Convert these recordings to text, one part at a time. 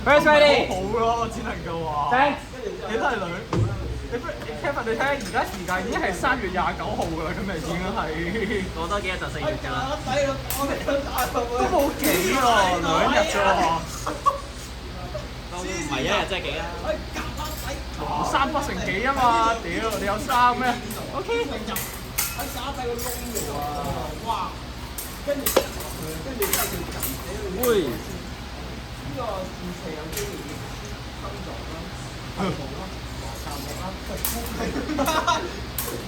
First ready。好咯，只能夠話。 Thanks。你都係兩。Kevin， 你睇下而家時間已經係3月29號㗎啦，今日已經係。過多幾日就4月㗎啦。都冇幾喎，2日啫喎。都唔係一日真係幾啊？3不成幾啊嘛！屌，你有3咩 ？OK。喺沙底個窿度啊！哇！跟住真係條緊喂！呢個二斜有機會心臟啦、頭部啦、頭部啦，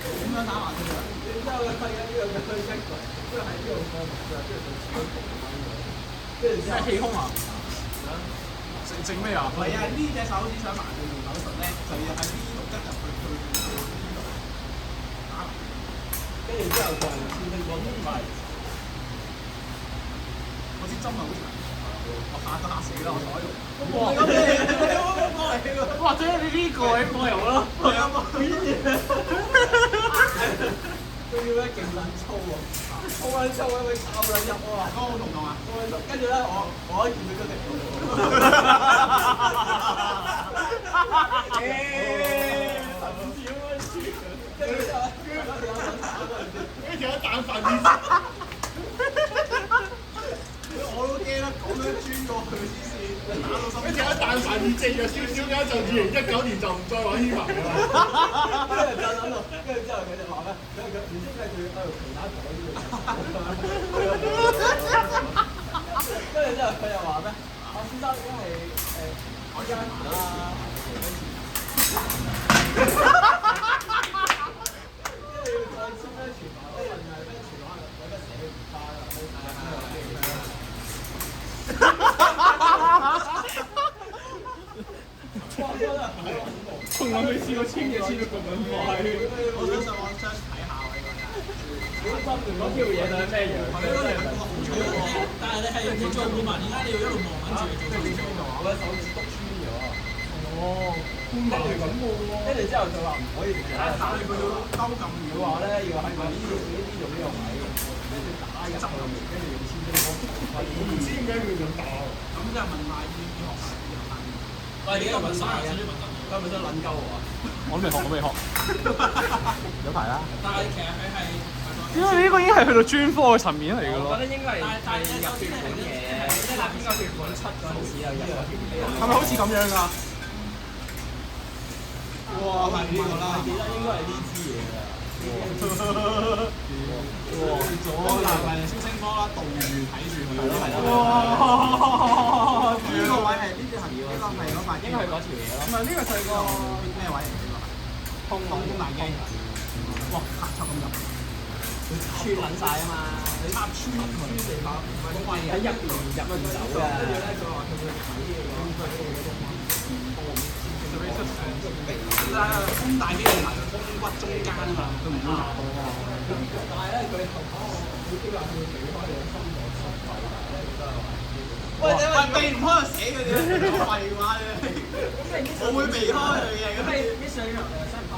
點樣打麻雀啊？然之後佢係呢個咁樣一個，跟住喺呢度放麻雀，跟住係氣功啊？整咩啊？唔係啊！呢隻手指想埋去用手術咧，就要喺呢度吉入去呢度打。跟住之後就先拎個東西，我支針係好長，我嚇死啦！我坐喺度。或者你呢個喺過油咯，係啊嘛。仲要咧勁撚粗喎，好撚粗啊！佢靠撚入喎。嗰個好痛痛啊！跟住咧，我一見到嗰隻。呢條一蛋飯意思，我都驚啦，咁樣轉過去先先，打到心。呢條一蛋飯意正咗少少嘅就2019年就唔再玩呢埋㗎啦。跟住就喺度，跟住之後佢就話咩？唔知咩佢喺度其他台呢度。跟住之後佢又話咩？先生，因為我依家啦。從來未試過簽嘢簽到咁撚快。我想上網 search 睇下喎，呢個真。嗰條嘢到底咩樣？但係你做顧問，點解你要一路望緊住佢做手術？我嘅手指篤穿咗。哦，官話係咁嘅喎。跟住之後就話唔可以同人打，佢要兜撳嘅話咧，要喺呢度呢個位，你先打入去，跟住用千斤波。我唔知點解佢咁打。咁就問下醫學系有冇？喂，點解問晒啊？佢係咪想撚鳩我啊？我都未學，我未學。有排啦。但係其實佢係。因為呢個已經係去到專科嘅層面嚟㗎咯。我覺得應該係入血管嘅，即係邊個血管出嗰陣時又入咗血管。係咪好似咁樣㗎？哇，係呢個啦，記得應該係呢支嘢㗎。哇！左嗱係星星波啦，倒住睇住佢。哇！呢個位係呢隻係呢個係嗰塊，應該係嗰條嘢咯。唔係呢個細個咩位嚟㗎？通大機。哇！插咁入。穿撚晒啊嘛！你插穿地下，喺入邊入唔走㗎。跟住咧，佢話佢會睇嘢嘅，胸大肌同埋胸骨中間啊嘛，佢唔會入到啊。但係咧，佢好基本上佢會避開你嘅心臟心肺，但係咧，佢都係話。喂，避唔開就死嘅啫，廢話啫。我會避開佢嘅，咁你上落又收唔翻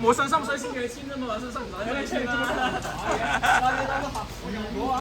冇信心所以先叫你簽啫嘛，信心唔使你簽啦。